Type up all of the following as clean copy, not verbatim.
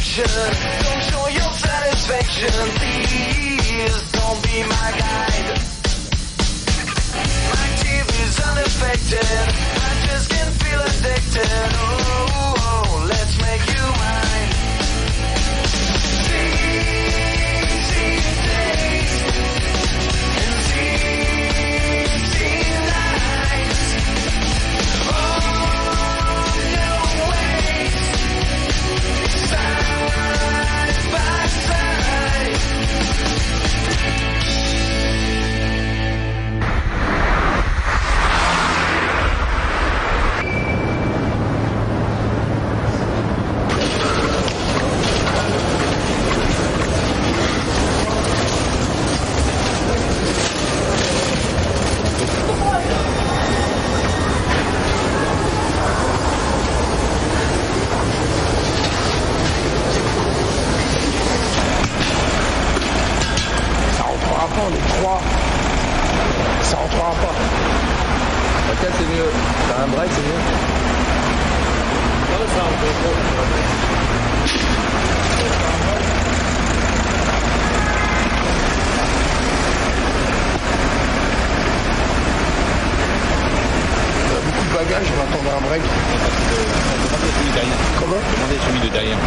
affection. Don't show your satisfaction. Please don't be my guide. My TV's unaffected. I just can feel addicted. Oh, let's make you mine. On est trois. Ça rentrera pas. Laquelle c'est mieux? T'as un break, c'est mieux? Non, ça rentre Beaucoup de bagages, on va attendre un break. Demandez celui de derrière. Comment? Demandez celui de derrière.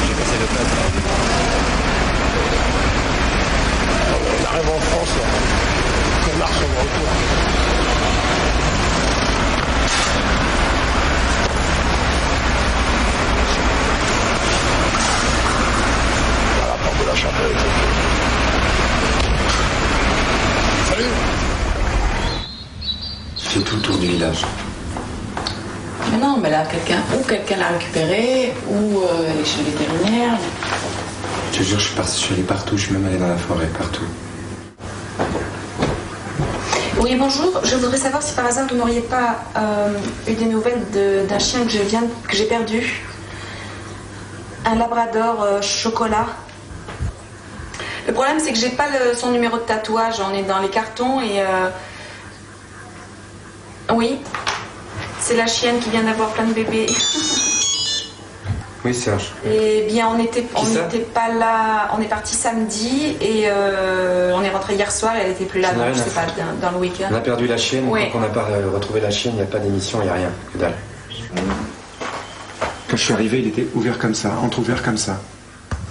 J'ai passé le place. On arrive en France, là. On marche en retour. À la porte de la chapelle. Salut. J'ai tout le tour du village. Mais non, mais là, quelqu'un l'a récupéré, ou elle est chez le vétérinaire. Je te jure, je suis allé partout, je suis même allé dans la forêt, partout. Oui, bonjour. Je voudrais savoir si par hasard vous n'auriez pas eu des nouvelles d'un chien que j'ai perdu. Un labrador chocolat. Le problème, c'est que j'ai pas son numéro de tatouage. On est dans les cartons et... Oui. C'est la chienne qui vient d'avoir plein de bébés. Oui, Serge. Eh bien, on n'était pas là. On est parti samedi et on est rentré hier soir et elle n'était plus là. Donc, je sais pas, dans le week-end. On a perdu la chienne, Oui. Tant qu'on n'a pas retrouvé la chienne, il n'y a pas d'émission, il n'y a rien, que dalle. Quand je suis arrivé, il était ouvert comme ça, entrouvert comme ça.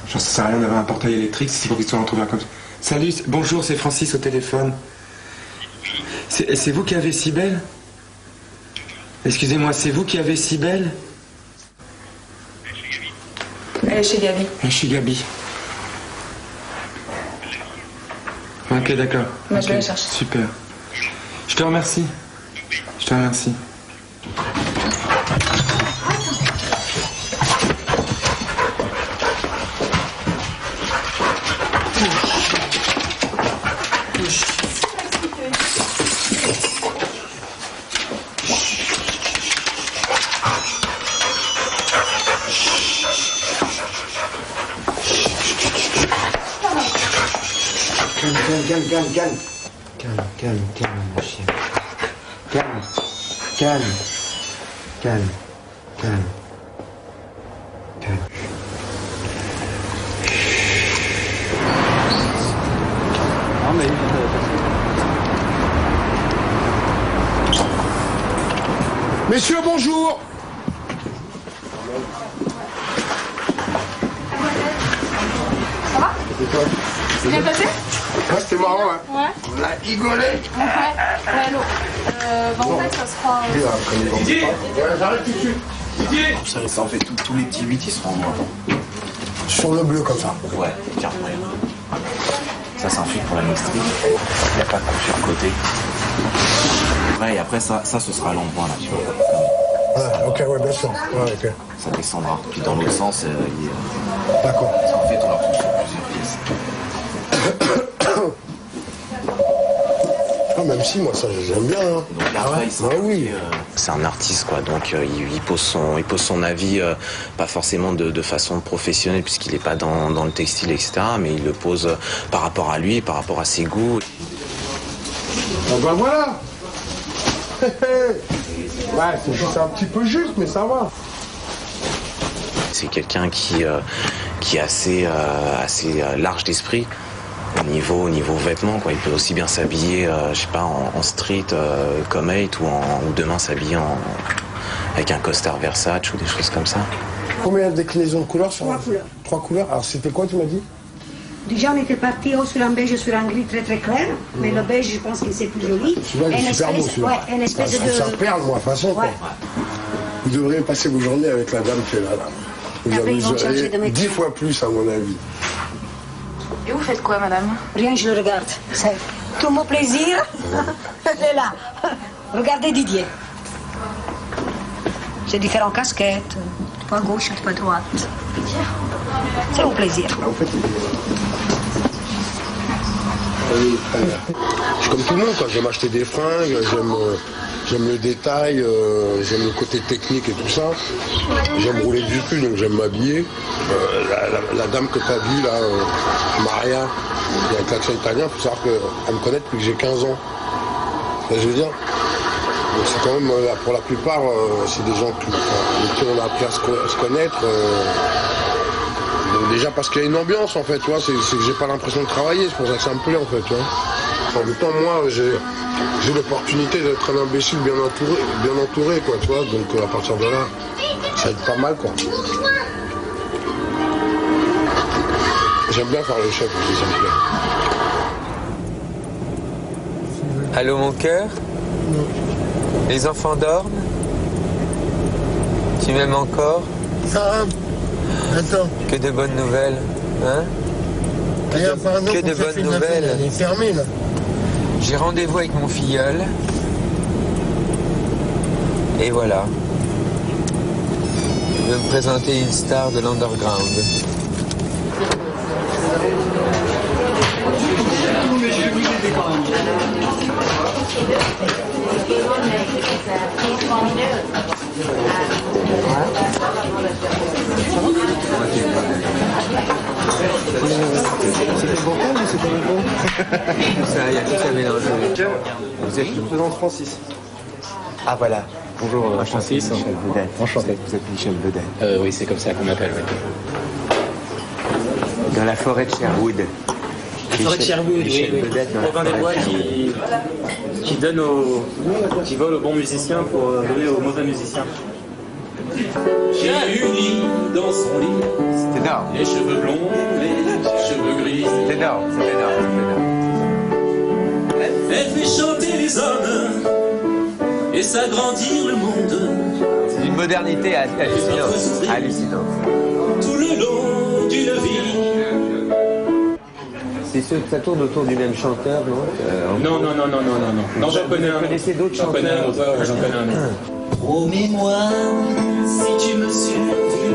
Genre, ça sert à rien d'avoir un portail électrique si c'est pour qu'il soit entrouvert comme ça. Salut, bonjour, c'est Francis au téléphone. C'est vous qui avez Cybèle? Excusez-moi, c'est vous qui avez Cybèle? Elle est chez Gabi. Elle est chez Gabi. Ok, d'accord. Moi, Ok, je vais la chercher. Super. Je te remercie. Je te remercie. Calme, mon chien. Calme. Messieurs, bonjour. Ça va? C'est bien passé? Ouais, c'était marrant, hein. Ouais. On a rigolé. Ouais, l'eau. En fait, ça sera... Ouais, j'arrête tout de suite. Ça en fait tous les petits 8 ils seront en noir. Sur le bleu, comme ça. Ouais, tiens, regarde. Ça c'est un fil pour la mixterie. Il n'y a pas de coupe sur le côté. Ouais, et après ça ce sera l'endroit là, tu vois. Ouais, ok, ouais, bien sûr. Ouais, ok. Ça descendra. Puis dans l'autre sens, D'accord. en fait on leur touche sur plusieurs pièces. Ah, même si, moi, ça, j'aime bien. Hein. Donc après, oui. C'est un artiste, quoi. Donc il pose son avis, pas forcément de façon professionnelle, puisqu'il n'est pas dans le textile, etc. Mais il le pose par rapport à lui, par rapport à ses goûts. Ah ben voilà. Ouais, c'est juste un petit peu juste, mais ça va. c'est quelqu'un qui est assez large d'esprit au niveau vêtements, quoi. Il peut aussi bien s'habiller, je sais pas, en street comme 8 ou demain s'habiller avec un costard Versace ou des choses comme ça. Combien de déclinaisons de couleurs sur 3 couleurs. 3 couleurs. Alors c'était quoi, tu m'as dit? Déjà, on était parti ou sur un beige ou sur un gris très très clair, mais le beige, je pense que c'est plus joli. Celui-là, il est super beau, celui-là. Ouais, une espèce de... Ça perle, moi, de toute façon, quoi. Ouais. Vous devriez passer vos journées avec la dame qui est là. Vous Après, ils vont changer de amuserez métier. 10 fois plus, à mon avis. Et vous faites quoi, madame? Rien, je le regarde. C'est tout mon plaisir. Elle est là. Regardez Didier. J'ai différentes casquettes. Pas à gauche, pas à droite. C'est mon plaisir. En fait, je suis comme tout le monde, quoi. J'aime acheter des fringues, j'aime le détail, j'aime le côté technique et tout ça. J'aime rouler du cul, donc j'aime m'habiller. La dame que tu as vue, là, Maria, qui a un klaxon italien, il faut savoir qu'elle me connaît depuis que j'ai 15 ans. Ça, je veux dire. Donc c'est quand même, pour la plupart, c'est des gens avec qui on a appris à se connaître. Donc déjà parce qu'il y a une ambiance, en fait, tu vois, c'est que j'ai pas l'impression de travailler, c'est pour ça que ça me plaît, en fait, tu vois. En même temps, moi, j'ai l'opportunité d'être un imbécile bien entouré, quoi, tu vois, donc à partir de là, ça aide pas mal, quoi. J'aime bien faire le chef aussi, ça me plaît. Allô, mon cœur? Les enfants dorment? Tu m'aimes encore? Ça, attends. Que de bonnes nouvelles, hein? Que de bonnes nouvelles. Elle est fermée, là. J'ai rendez-vous avec mon filleul. Et voilà. Je vais me présenter une star de l'underground. C'était bon ou c'était bon? Ça, il y a tout ça mélangé. Vous êtes le président Francis. Ah voilà, bonjour Francis. Michel Vedette. Enchanté. Vous êtes Michel Vedette. Oui, c'est comme ça qu'on m'appelle. Oui. Dans la forêt de Sherwood. La forêt de Sherwood, oui. Vedette dans la Robin des Bois qui donne qui vole aux bons musiciens pour donner aux mauvais musiciens. J'ai une lit dans son lit. C'est énorme. Les cheveux blonds, les cheveux gris. C'est énorme, c'est énorme, c'est énorme. Elle fait chanter les hommes et s'agrandir le monde. C'est d'une modernité hallucinante. Hallucinante. Tout le long d'une vie. C'est sûr que ça tourne autour du même chanteur, non? Non. Non, j'en connais un. Vous connaissez d'autres J'en connais un autre, ouais, j'en connais un autre. Promets-moi, si tu me suffis,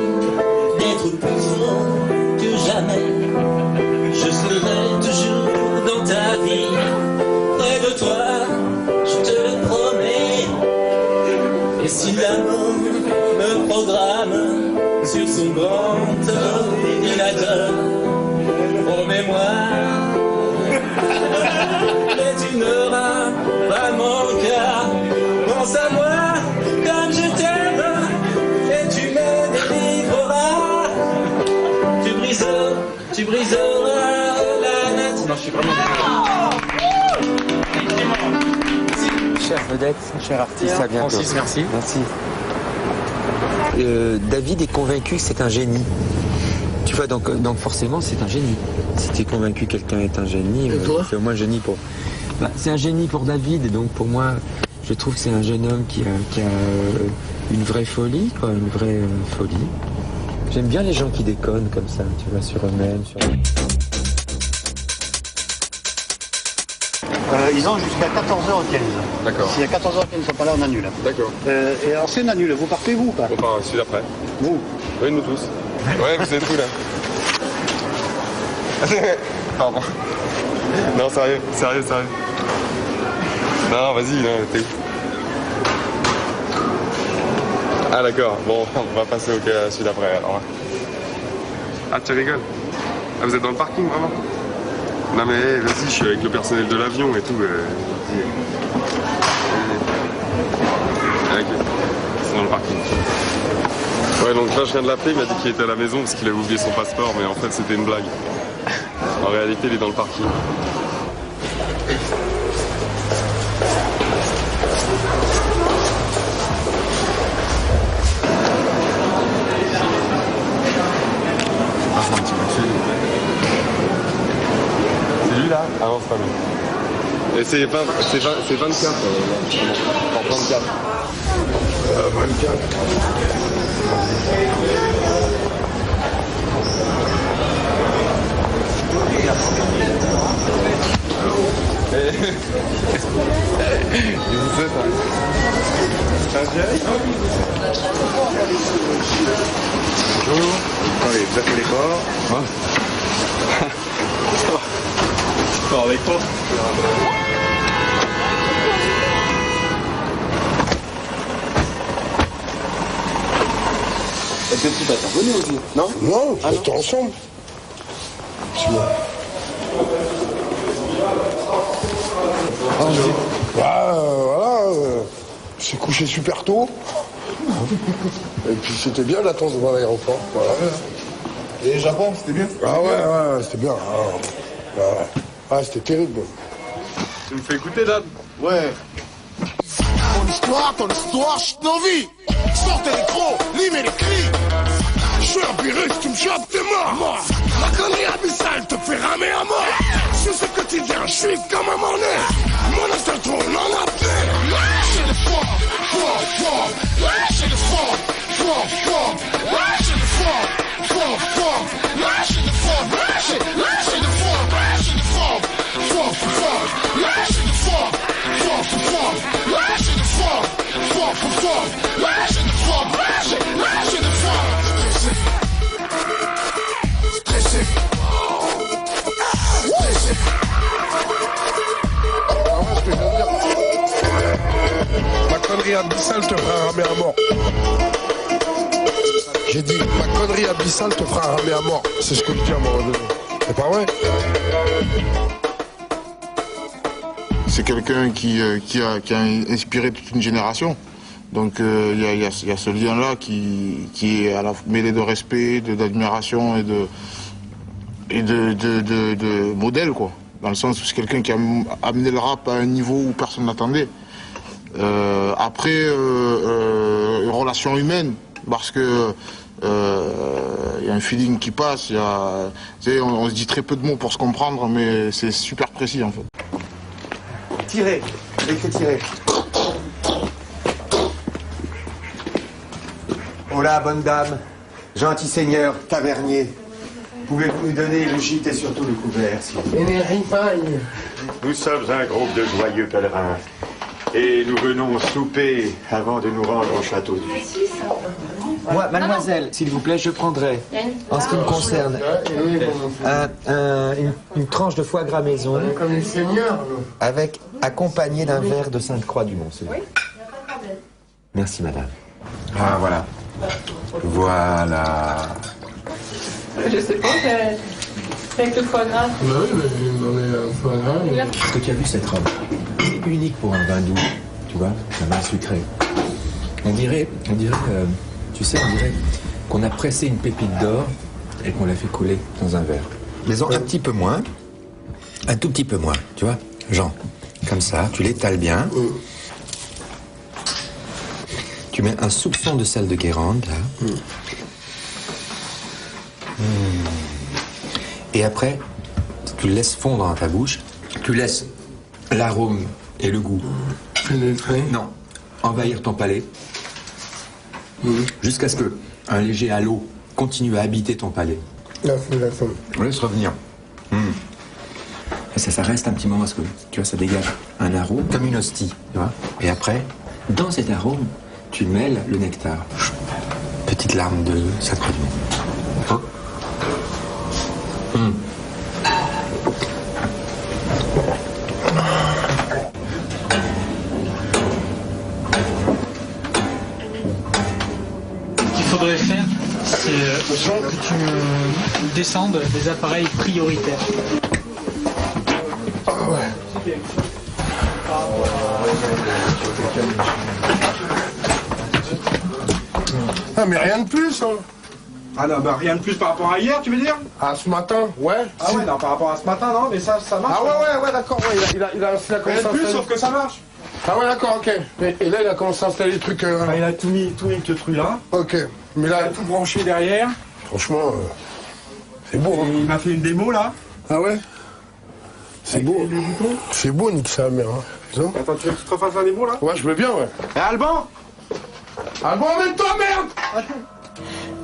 d'être plus fort que jamais. Je serai toujours dans ta vie, près de toi, je te le promets. Et si l'amour me programme sur son grand ordinateur, promets-moi que tu n'auras pas mon cœur. Pense à moi comme je t'aime et tu me délivreras. Tu briseras la nature. Non, je suis vraiment Cher Vedette, cher artiste, à bientôt. Francis, merci. Merci. David est convaincu que c'est un génie. Tu vois, donc forcément, c'est un génie. Si tu es convaincu que quelqu'un est un génie, c'est au moins un génie pour... Bah, c'est un génie pour David, et donc pour moi, je trouve que c'est un jeune homme qui a une vraie folie, quoi, une vraie folie. J'aime bien les gens qui déconnent comme ça, tu vois, sur eux-mêmes. Ils ont jusqu'à 14h15. D'accord. S'il y a 14h qui ne sont pas là, on annule. D'accord. Et alors c'est une annule. Vous partez vous ou pas? On part celui d'après. Vous? Oui, nous tous. Ouais, vous êtes où là? Pardon. Non, sérieux. Non, vas-y, non, t'es où? Ah d'accord, bon, on va passer à celui d'après alors. Ah, tu rigoles? Ah, vous êtes dans le parking vraiment? Non mais vas-y, je suis avec le personnel de l'avion et tout. Ok, c'est dans le parking. Ouais, donc là je viens de l'appeler, il m'a dit qu'il était à la maison parce qu'il avait oublié son passeport, mais en fait c'était une blague. En réalité il est dans le parking. C'est lui là? Ah non, c'est pas lui. Et c'est 24. En 24. 24. Bonjour. Attendez, vous appelez quoi? Pas avec toi. Est-ce que tu vas t'abonner aussi? Non? Non, on était ensemble. Voilà, c'est couché super tôt. Et puis c'était bien l'attente devant l'aéroport. Voilà. Et le Japon, c'était bien? Ah ouais, c'était bien. Ah, c'était terrible. Tu me fais écouter, Dan? Ouais. Ton histoire, je t'en vis. Sortez les crocs, limez les cris. Je suis un virus, tu me chopes, t'es mort. La connerie abyssale te fait ramer à mort. Je sais que tu viens, je suis comme un monnaie. Mon instinct trop, on en a fait. Lâchez le fort, lâchez le fort, lâchez le fort, lâchez le fort, lâchez le fort, lâchez le fort, lâchez le fort, lâchez le fort, lâchez le fort, lâchez le fort. Stressé. Ma connerie abyssale te fera ramer à mort. J'ai dit, ma connerie abyssale te fera ramer à mort. C'est ce que je dis à un moment donné. C'est pas vrai? C'est quelqu'un qui a inspiré toute une génération. Donc il y a ce lien-là qui est à la mêlée de respect, d'admiration et de modèle, quoi. Dans le sens où c'est quelqu'un qui a amené le rap à un niveau où personne n'attendait. Après, relation humaine, parce que y a un feeling qui passe, on se dit très peu de mots pour se comprendre, mais c'est super précis en fait. Tirez, écrit tirer. Oh là, bonne dame, gentil seigneur, tavernier, pouvez-vous nous donner le gîte et surtout le couvert, s'il vous plaît? Nous sommes un groupe de joyeux pèlerins et nous venons souper avant de nous rendre au château du Suisse. Moi, mademoiselle, s'il vous plaît, je prendrai, en ce qui me concerne, une tranche de foie gras maison, Comme les seigneurs. avec accompagné d'un verre de Sainte-Croix du Mont. Oui. Merci, madame. Ah, voilà. Voilà. Je sais pas, avec le foie gras. Bah oui, mais j'ai demandé un foie gras. Est-ce que tu as vu cette robe? C'est unique pour un vin doux, tu vois, un vin sucré. On dirait, tu sais, on dirait qu'on a pressé une pépite d'or et qu'on l'a fait couler dans un verre. Mais un petit peu moins, un tout petit peu moins, tu vois, Jean, comme ça, tu l'étales bien. Tu mets un soupçon de sel de Guérande, là. Et après, tu le laisses fondre dans ta bouche. Tu laisses l'arôme et le goût. Non, envahir ton palais. Jusqu'à ce que un léger halo continue à habiter ton palais. On laisse revenir. Et ça reste un petit moment parce que, tu vois, ça dégage un arôme comme une hostie, tu vois. Et après, dans cet arôme, tu mêles le nectar. Petite larme de Sainte-Croix du Mont. Oh. Ce qu'il faudrait faire, c'est que tu me descendes des appareils prioritaires. Ah, mais rien de plus, hein. Ah non, bah rien de plus par rapport à hier, tu veux dire? Ah, ce matin, ouais. Ah ouais, non, par rapport à ce matin, non, mais ça marche. Ah ouais, d'accord, ouais, il a Rien commencé à de plus, installer. sauf que ça marche. Ah ouais, d'accord, ok. Et là, il a commencé à installer les trucs. Il a tout mis ce truc là. Ok, mais là. Il a tout branché derrière. Franchement, c'est beau. Hein. Il m'a fait une démo là. Ah ouais? C'est beau. C'est beau, nique sa mère. Hein. Non? Attends, tu veux que je te refasse la démo là? Ouais, je veux bien, ouais. Et Alban? Alban, emmène-toi, merde!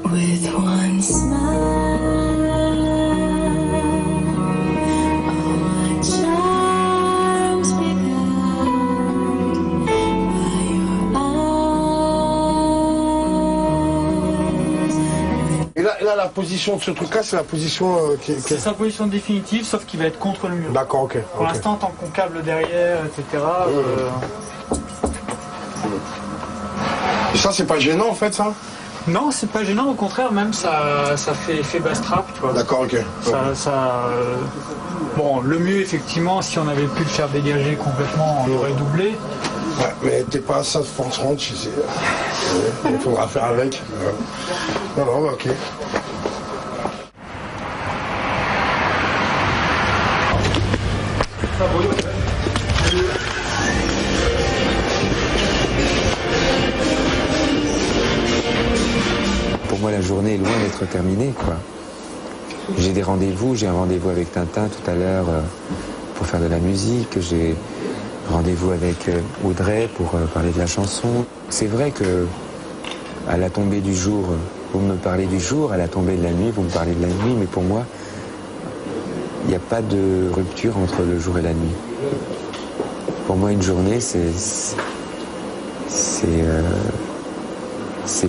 With one smile, all my charms begun by your eyes. Et là, la position de ce truc-là, c'est la position qui C'est sa position définitive, sauf qu'il va être contre le mur. D'accord, ok. Pour l'instant, tant qu'on câble derrière, etc. Et ça, c'est pas gênant, en fait, ça? Non, c'est pas gênant, au contraire, même ça fait effet bass trap, tu vois. D'accord, ok. Bon, le mieux, effectivement, si on avait pu le faire dégager complètement, on l'aurait doublé. Ouais, mais t'es pas à ça de force rente, tu sais. Il faudra faire avec. Non, ok. Pour moi, la journée est loin d'être terminée, quoi. J'ai des rendez-vous, j'ai un rendez-vous avec Tintin tout à l'heure pour faire de la musique, j'ai rendez-vous avec Audrey pour parler de la chanson. C'est vrai que à la tombée du jour, vous me parlez du jour, à la tombée de la nuit, vous me parlez de la nuit, mais pour moi, il n'y a pas de rupture entre le jour et la nuit. Pour moi, une journée, c'est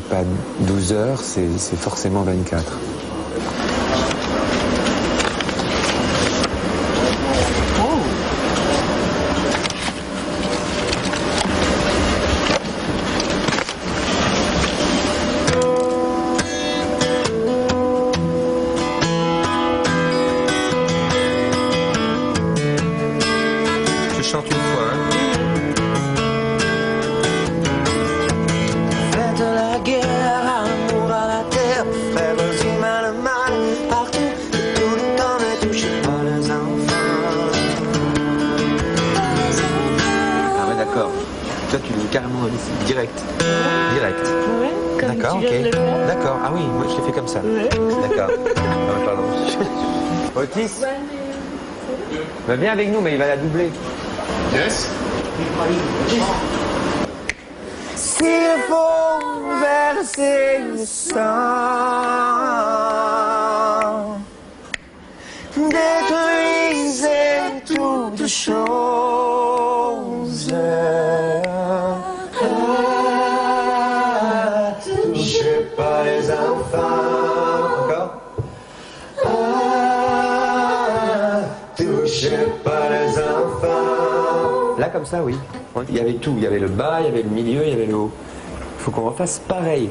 pas 12 heures, c'est forcément 24. Je chante une fois, hein. Faites la guerre, amour à la terre, frères humains le mal, partout, et tout le temps ne touchez pas les enfants. Ah ouais, d'accord. Toi, tu veux carrément direct. Direct. Ouais, comme D'accord, tu viens de le ok. faire. D'accord. Ah oui, moi je l'ai fait comme ça. Ouais. D'accord. Ah, pardon. Otis, bah, viens avec nous, mais il va la doubler. Yes. S'il faut verser le sang, détruisez toutes choses. Touchez pas les enfants. Encore. Touchez pas les enfants. Là, comme ça, oui. Il y avait tout. Il y avait le bas, il y avait le milieu, il y avait le haut. Il faut qu'on refasse pareil.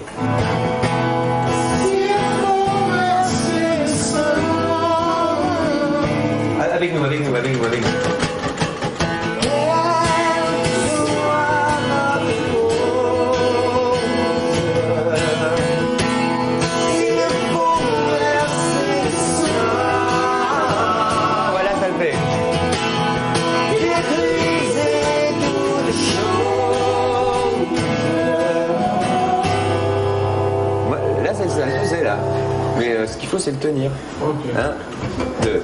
Avec nous, avec nous, avec nous, avec nous. Voilà, ça le fait. Moi, là, ça le faisait, là. Mais ce qu'il faut, c'est le tenir. Ok. 1, 2.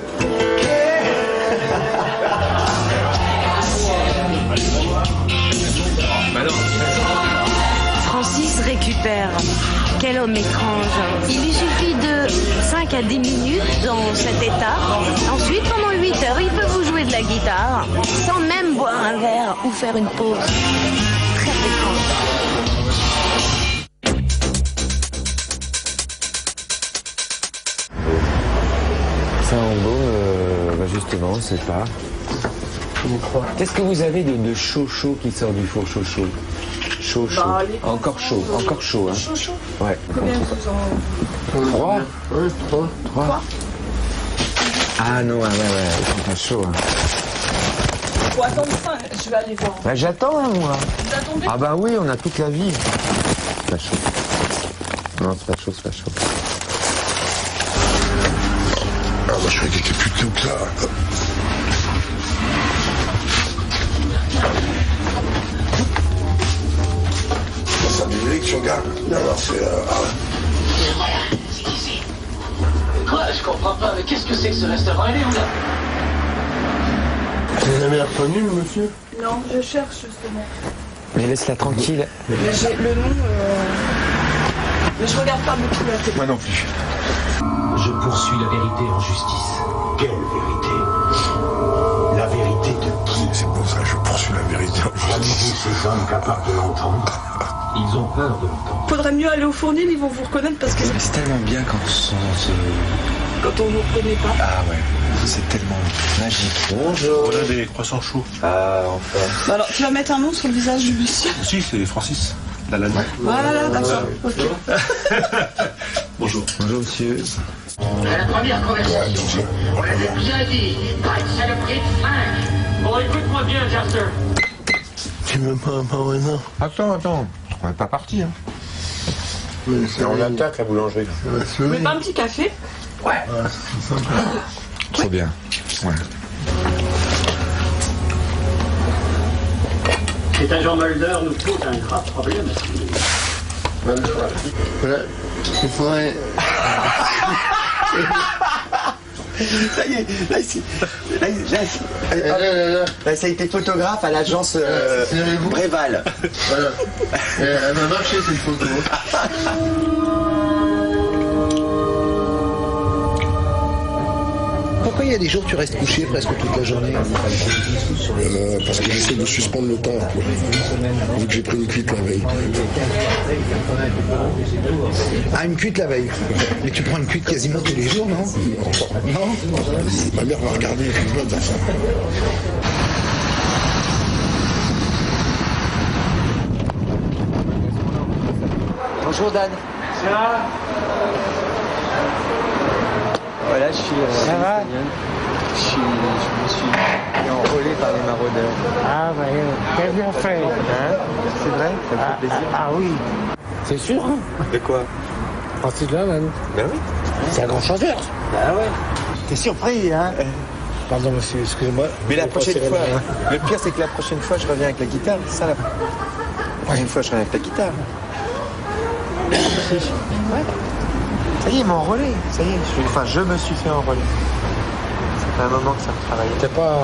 Francis récupère. Quel homme étrange. Il lui suffit de 5 à 10 minutes dans cet état. Ensuite, pendant 8 heures, il peut vous jouer de la guitare sans même boire un verre ou faire une pause. Très étrange. Ça en beau, justement, on ne sait pas. Qu'est-ce que vous avez de chaud qui sort du four chaud? Chaud. Bah, Encore chaud, hein. Chaud. Ouais. Combien vous en... 3 Oui, 3. Ah non, ouais, c'est pas chaud. Hein. Faut attendre ça, je vais aller voir. Bah, j'attends, hein, moi. Vous attendez? Ah bah oui, on a toute la vie. Pas chaud. Non, c'est pas chaud, c'est pas chaud. Ah, moi, je croyais qu'il était plus doux que ça. Ça m'énerve, son gars. Non, non, c'est... Quoi? Je comprends pas, mais qu'est-ce que c'est que ce restaurant? Il est où là? Vous l'avez reconnu, le monsieur? Non, je cherche justement. Mais laisse-la tranquille. Mais j'ai le nom. Mais je regarde pas beaucoup la télé. Moi non plus. Je poursuis la vérité en justice. Quelle vérité? La vérité de qui? C'est pour ça que je poursuis la vérité. Avez-vous ces hommes capables de l'entendre? Ils ont peur de l'entendre. Faudrait mieux aller au fournil, ils vont vous reconnaître parce que C'est tellement bien quand quand on vous reconnaît pas. Ah ouais, c'est tellement magique. Bonjour. Voilà des croissants chauds. Ah, enfin. Bah alors, tu vas mettre un nom sur le visage du monsieur. Si, c'est Francis. Lalanne. Voilà, d'accord. Ok. Bonjour. Bonjour, monsieur. À la première conversation, on l'avait bien dit, pas de saloperie de flingue. Bon, écoute-moi bien, Jasper. Tu veux pas maintenant? Attends. On n'est pas parti, hein. Et on attaque la boulangerie. Tu veux pas un petit café? Ouais. C'est sympa. Trop bien. Ouais. Cet agent Mulder nous pose un grave problème. Voilà. Il faudrait... Ça y est, là, ça a été photographe à l'agence Bréval. Voilà. Elle va marcher cette photo. Pourquoi il y a des jours où tu restes couché presque toute la journée? Parce que j'essaie de suspendre le temps, vu que j'ai pris une cuite la veille. Ah, une cuite la veille. Mais tu prends une cuite quasiment tous les jours, non? Non. Ma mère va regarder et puis va dire ça. Bonjour, Dan. Voilà, je suis... ça va? Je me suis enrôlé par les maraudeurs. Ah, bah, t'as bien fait. Hein? C'est vrai? Ça me fait plaisir. Ah oui. C'est sûr, hein? De quoi? Francis Lalanne. Ben oui. C'est un grand chanteur. Bah ouais. T'es surpris, hein? Pardon, monsieur, excusez-moi. Mais la prochaine fois, le pire, c'est que la prochaine fois, je reviens avec la guitare. C'est ça, la prochaine fois, je reviens avec la guitare. Ouais. Ça y est, ils m'ont enrôlé. Ça y est. Je me suis fait enrôler. Ça fait un moment que ça me travaille. T'es pas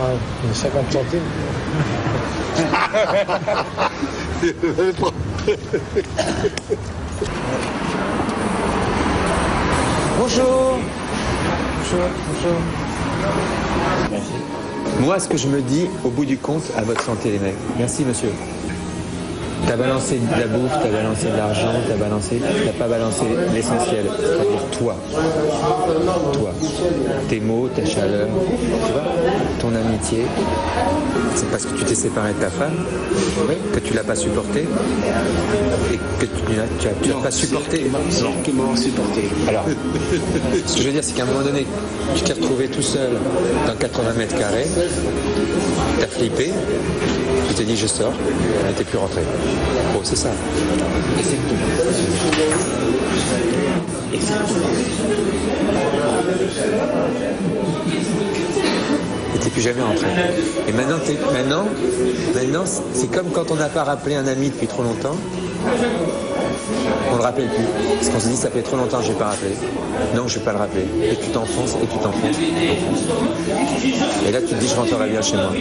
une 50 centimes? Bonjour. Bonjour. Moi, ce que je me dis, au bout du compte, à votre santé, les mecs. Merci, monsieur. T'as balancé de la bouffe, t'as balancé de l'argent, t'as pas balancé l'essentiel, c'est-à-dire toi. Toi. Tes mots, ta chaleur, tu vois, ton amitié. C'est parce que tu t'es séparé de ta femme, que tu l'as pas supporté, et que tu l'as pas supporté. Tu m'as supporté. Alors, ce que je veux dire, c'est qu'à un moment donné, tu t'es retrouvé tout seul dans 80 mètres carrés, t'as flippé, tu t'es dit je sors, et t'es plus rentré. Bon, c'est ça. Et c'est tout. Et c'est tout. Et t'es plus jamais rentré. Et maintenant, c'est comme quand on n'a pas rappelé un ami depuis trop longtemps. On le rappelle plus. Parce qu'on se dit, ça fait trop longtemps que je n'ai pas rappelé. Non, je ne vais pas le rappeler. Et tu t'enfonces, et tu t'enfonces. Et là, tu te dis, je rentrerai bien chez moi.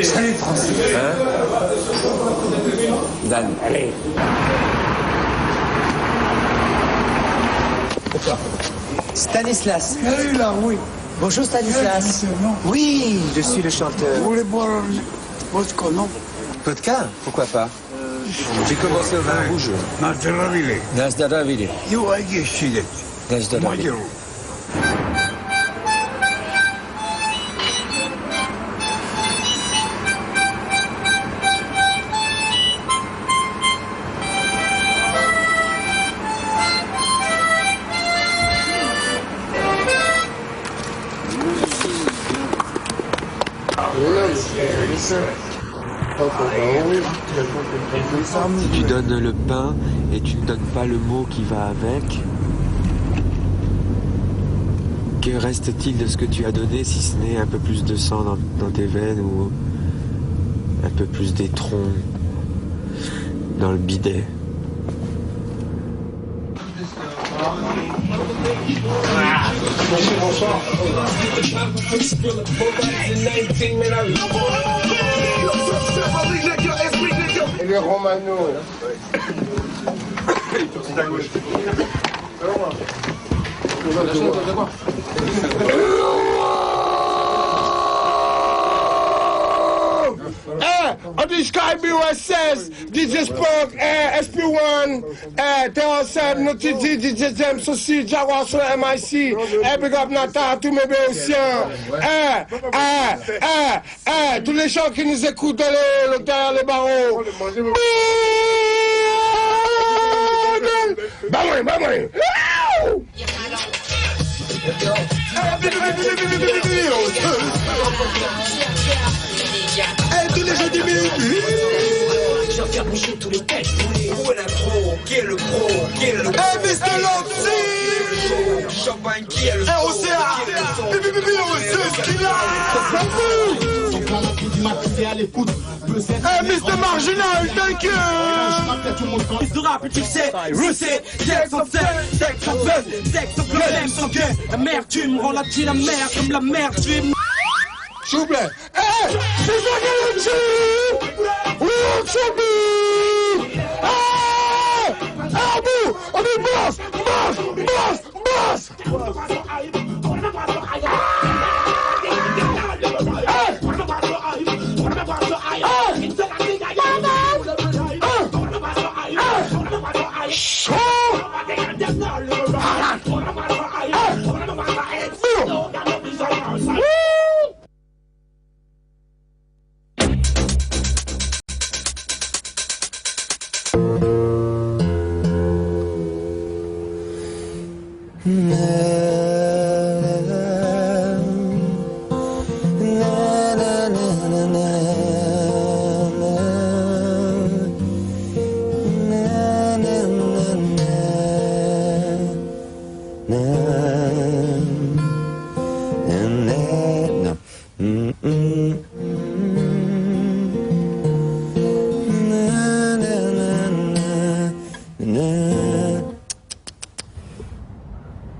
Salut, Francis. Hein? Dan. Allez. Stanislas. Salut, là, oui. Bonjour, Stanislas. Oui, je suis le chanteur. Vous voulez boire vodka, non? Vodka? Pourquoi pas? J'ai commencé au vin rouge. Nazdaravile. Nazdaravile. You are yesterday. Nazdaravile. Tu donnes le pain et tu ne donnes pas le mot qui va avec. Que reste-t-il de ce que tu as donné si ce n'est un peu plus de sang dans tes veines ou un peu plus d'étron dans le bidet? Bonsoir. Et les Romano. Tout à gauche. On dit Sky BOSS, DJ Spock, SP1, TR7, Notiti, DJ James aussi, Jaguar sur le MIC, Big Up Nata, tous mes béotiens, tous les gens qui nous écoutent derrière les barreaux. Tous les jeux du midi. Je vais faire bouger tous les têtes. Où est l'intro? Qui est le pro? Qui est le pro? Mr. Lopsy. Champagne, qui est le pro? c'est ce qu'il a. Mr. Marginal, thank you. Plus de rap et tu sais, rusé, sexe en scène, sexe en buzz, sexe en problème, sans gueule. La merde, tu me rends la petite la merde, comme la merde, tu es. S'il vous plaît. Hey, c'est ça qu'elle dit. Oui, on s'habille. Hey, à bout, on est boss, boss, boss, boss. Chaud.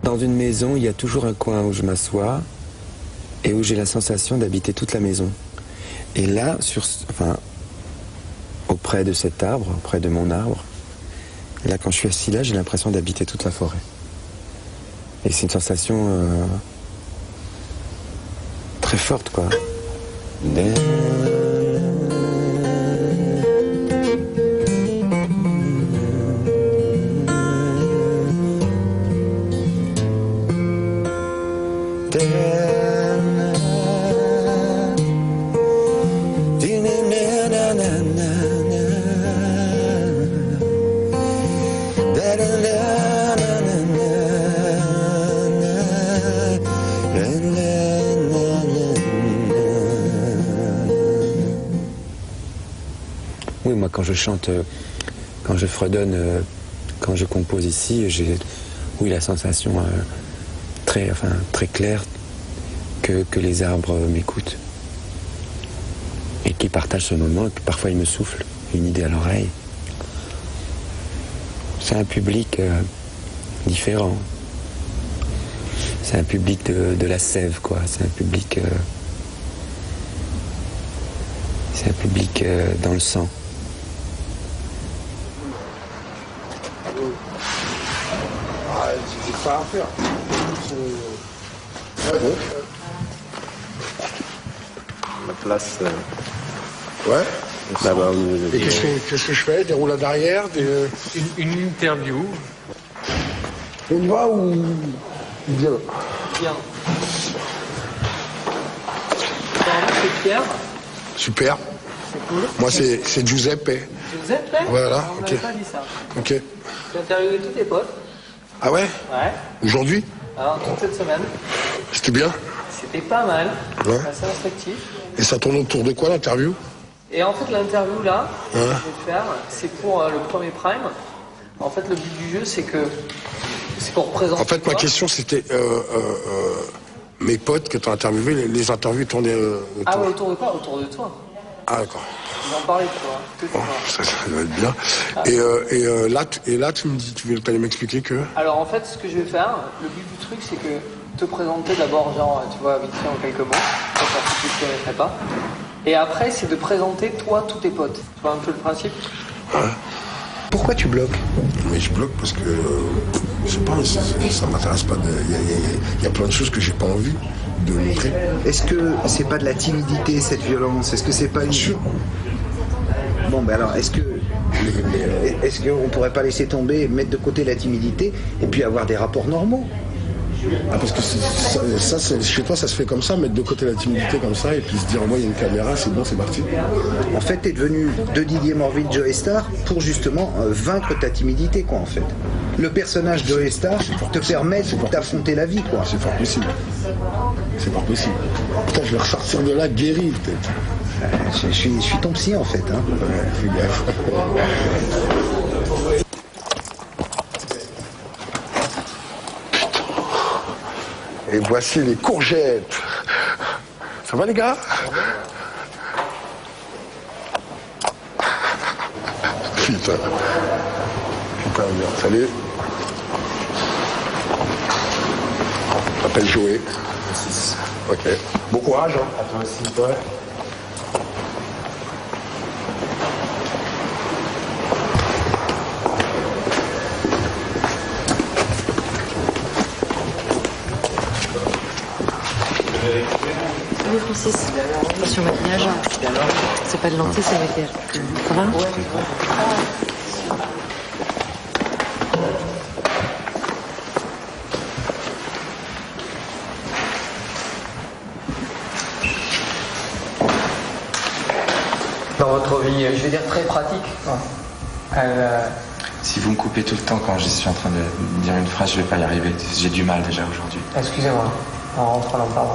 Dans une maison, il y a toujours un coin où je m'assois et où j'ai la sensation d'habiter toute la maison. Et là, auprès de cet arbre, auprès de mon arbre, là, quand je suis assis là, j'ai l'impression d'habiter toute la forêt. Et c'est une sensation très forte, quoi. Oui, moi quand je chante, quand je fredonne, quand je compose ici, j'ai la sensation très claire que les arbres m'écoutent et qu'ils partagent ce moment, et que parfois ils me soufflent une idée à l'oreille. C'est un public différent. C'est un public de la sève, quoi. C'est un public dans le sang. C'est pas à faire. La place. Ouais. Là-bas. Et qu'est-ce que je fais? Des roulades arrière, Une interview. On y va ou bien? Bien. C'est Pierre. Super. C'est cool. Moi c'est Giuseppe. Giuseppe? Voilà, On ok. n'avait pas dit ça. Ok. J'ai interviewé tous tes potes. Ah ouais? Ouais. Aujourd'hui? Alors, toute cette semaine. C'était bien? C'était pas mal. Ouais. Assez instructif. Et ça tourne autour de quoi l'interview? Et en fait, l'interview là, que je vais faire, c'est pour le premier Prime. En fait, le but du jeu, c'est pour présenter. En fait, ma question, c'était mes potes que tu as interviewés, les interviews tournaient autour. Ah ouais, autour de quoi? Autour de toi. Ah d'accord. Ils en parlaient de toi. Que de toi. Ça doit être bien. Ah. Et là, tu me dis, tu allais m'expliquer que. Alors en fait, ce que je vais faire, le but du truc, c'est que te présenter d'abord, genre, tu vois, vite fait en quelques mots, pour que tu ne connaîtrais pas. Et après, c'est de présenter toi tous tes potes. Tu vois un peu le principe? Ouais. Pourquoi tu bloques? Mais je bloque parce que, je sais pas, ça m'intéresse pas. Il y a plein de choses que j'ai pas envie de montrer. Est-ce que c'est pas de la timidité, cette violence? Est-ce que c'est pas une... Bon, ben alors, est-ce qu'on pourrait pas laisser tomber, mettre de côté la timidité et puis avoir des rapports normaux? Ah, parce que chez toi, ça se fait comme ça, mettre de côté la timidité comme ça, et puis se dire, moi, il y a une caméra, c'est bon, c'est parti. En fait, t'es devenu de Didier Morville, Joey Star, pour justement vaincre ta timidité, quoi, en fait. Le personnage de Joey Star te permet d'affronter la vie, quoi. C'est fort possible. C'est pas possible. Putain, je vais ressortir de là guéri, peut-être. Je suis ton psy, en fait. Hein. Ouais, fais gaffe. Et voici les courgettes. Ça va les gars? Putain. Putain, bien. Salut. Je m'appelle Joey. Ok. Bon courage. Hein. À toi aussi. Ouais. Salut Francis, sur maquillage, c'est pas de lentilles, c'est maquillage. Ça va? Dans votre vie, je vais dire très pratique. Si vous me coupez tout le temps quand je suis en train de dire une phrase, je vais pas y arriver. J'ai du mal déjà aujourd'hui. Excusez-moi, on rentre dans le pardon.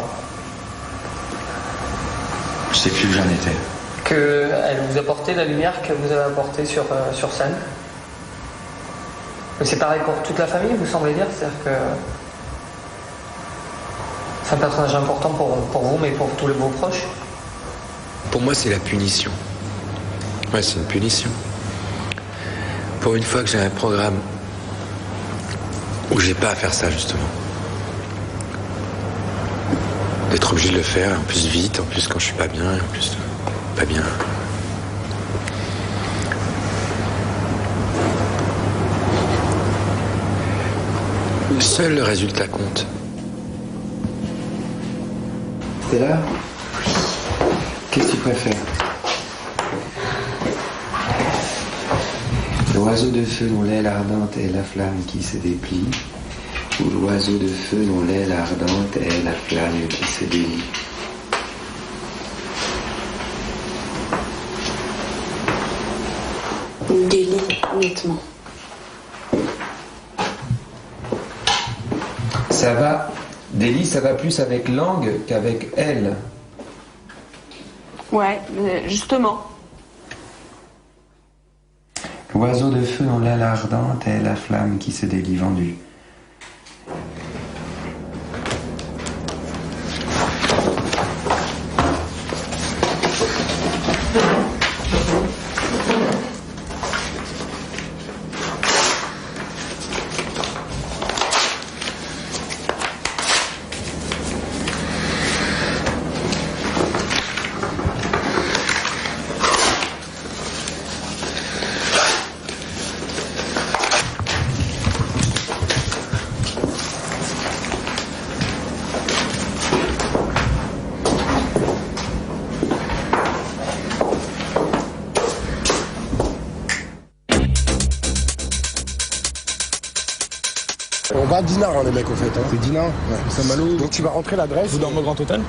Je sais plus où j'en étais. Qu'elle vous apportait la lumière que vous avez apportée sur scène. Mais c'est pareil pour toute la famille, vous semblez dire? C'est-à-dire que c'est un personnage important pour vous, mais pour tous vos proches? Pour moi, c'est la punition. Ouais, c'est une punition. Pour une fois que j'ai un programme où j'ai pas à faire ça, justement. D'être obligé de le faire, en plus vite, en plus quand je suis pas bien, en plus pas bien. Seul le résultat compte. T'es là? Qu'est-ce que tu préfères? L'oiseau de feu dont l'aile ardente est la flamme qui se déplie, ou l'oiseau de feu dont l'aile ardente est la flamme qui se délie. Délit, nettement. Ça va, Délie, ça va plus avec langue qu'avec elle. Ouais, justement. L'oiseau de feu dont l'aile ardente est la flamme qui se délie vendue. On va à Dinard, hein, les mecs, au fait. Hein. C'est Dinard, Saint-Malo. Donc tu vas rentrer l'adresse. Vous dormez au Grand Hôtel?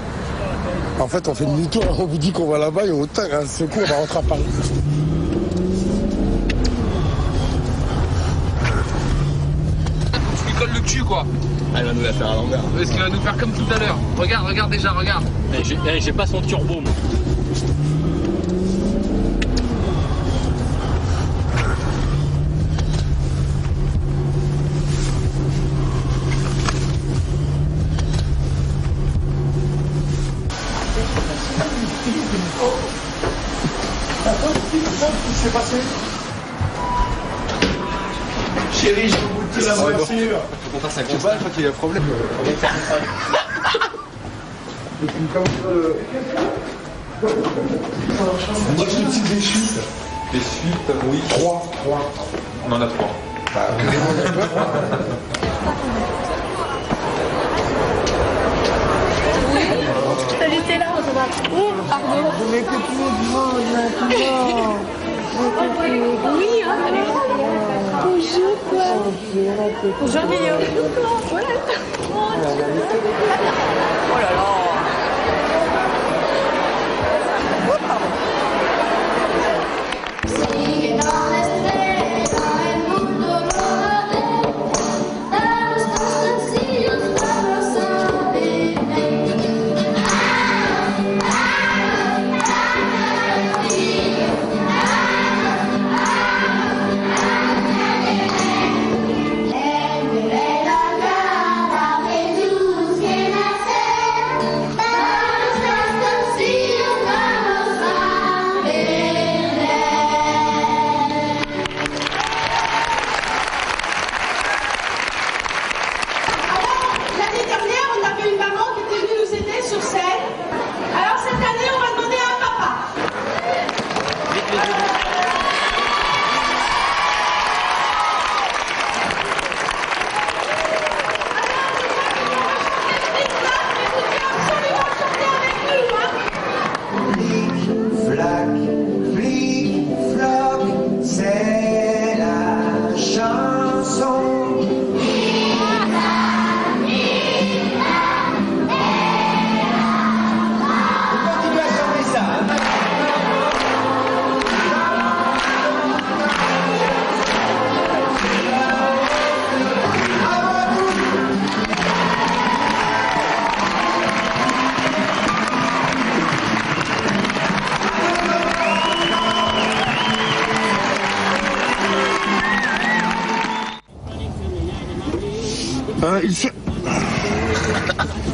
En fait, on fait demi-tour, on vous dit qu'on va là-bas et on ce coup, on va rentrer à Paris. Tu lui colles le cul, quoi. Ah, il va nous la faire à l'envers. Est-ce qu'il va nous faire comme tout à l'heure? Regarde déjà, regarde. J'ai pas son turbo, moi. ça ce qui s'est passé? Chérie, j'ai goûté la voiture. Faut qu'on fasse un constat. Je crois qu'il y a un problème. Moi, je te dis des suites. Des suites, oui. 3. On en a 3. Salut, t'es là, on va. Pardon. Mais que tu me demandes maintenant. Oui, hein. Bonjour, quoi. Bonjour, Guillaume. Voilà. Oh là là.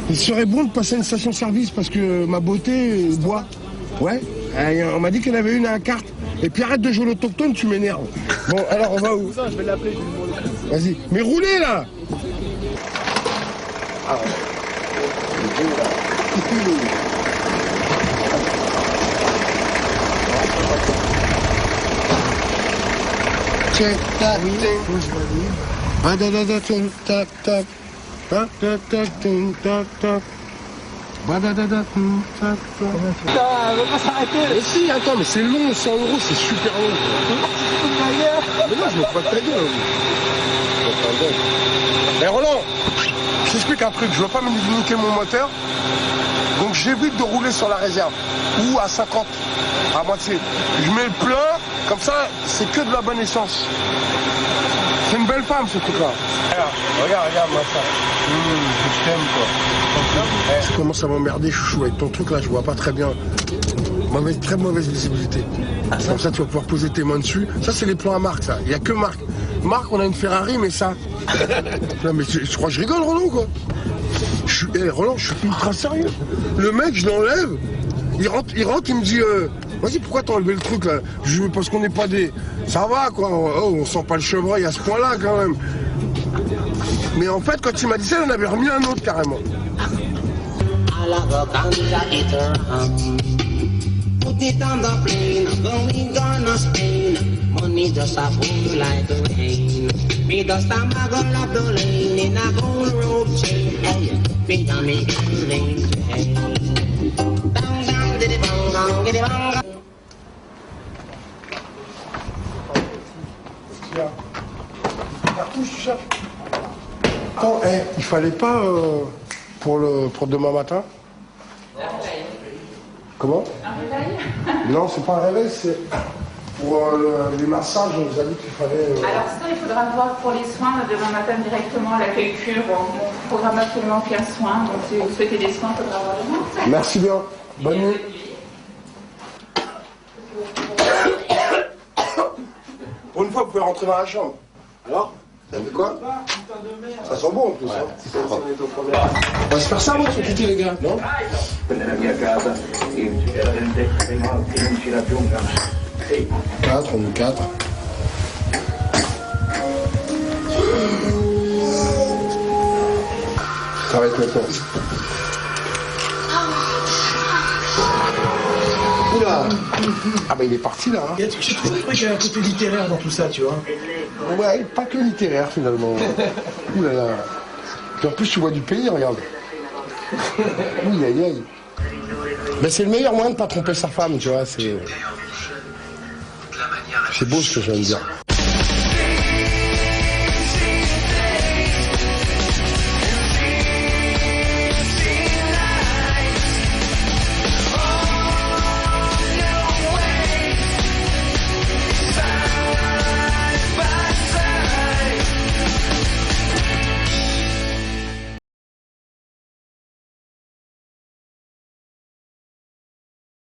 Il serait bon de passer à une station-service parce que ma beauté boit. Ouais. On m'a dit qu'il y en avait une à la carte. Et puis arrête de jouer l'autochtone, tu m'énerves. Bon, alors on va où? Je vais l'appeler. Vas-y. Mais roulez là! Ah ouais. Tac, tac, tac, tac. Tac, tac, tac, tac, tac. Badadada, tac, tac. Putain, elle va pas s'arrêter. Mais si, attends, mais c'est long, 100 €, c'est super long. Mais non, je me fous pas de ta gueule. Mais Roland, je t'explique un truc, je veux pas me niquer mon moteur. Donc j'évite de rouler sur la réserve. Ou à 50, à moitié. Je mets le plein, comme ça, c'est que de la bonne essence. C'est une belle femme, ce truc-là. Regarde, moi ça. Je t'aime, quoi. Je commence à m'emmerder, chouchou, avec ton truc là, je vois pas très bien. Très mauvaise visibilité. Comme ça, tu vas pouvoir poser tes mains dessus. Ça, c'est les plans à Marc, ça. Il n'y a que Marc. Marc, on a une Ferrari, mais ça. Non, mais tu crois que je rigole, Roland, quoi? Roland, je suis ultra sérieux. Le mec, je l'enlève. Il rentre, il me dit vas-y, pourquoi t'as enlevé le truc là? Parce qu'on n'est pas des. Ça va quoi, on sent pas le chevreuil à ce point-là quand même. Mais en fait, quand il m'a dit ça, il en avait remis un autre carrément. Put it on the plane, going gonna Spain. Money just a fall like rain. Me just a muggle up the lane in a gold rope chain. Hey, be on me lane. Bang bang, diddy bang bang, diddy bang. Cartouche, tu cherches? Attends, il fallait pas pour demain matin? Comment? Un réveil? Non, c'est pas un réveil, c'est pour les massages, on nous a dit qu'il fallait... Alors ça, il faudra voir pour les soins demain matin directement à l'accueil cure. On programme absolument aucun soin, donc si vous souhaitez des soins, il faudra voir demain. Merci bien. Bonne nuit. Pour une fois, vous pouvez rentrer dans la chambre. Alors? Ça fait quoi? Ça sent bon en plus. On va se faire ça, moi, ce petit, les gars, non? 4, on est 4. Ça va être maintenant. Oula. Ah bah il est parti là. Hein. Il y a toujours un truc, un côté littéraire dans tout ça, tu vois. Ouais, pas que littéraire finalement. Ouh là là. Puis en plus tu vois du pays, regarde. Oui, aïe aïe. Mais c'est le meilleur moyen de pas tromper sa femme, tu vois. C'est beau ce que je viens de dire.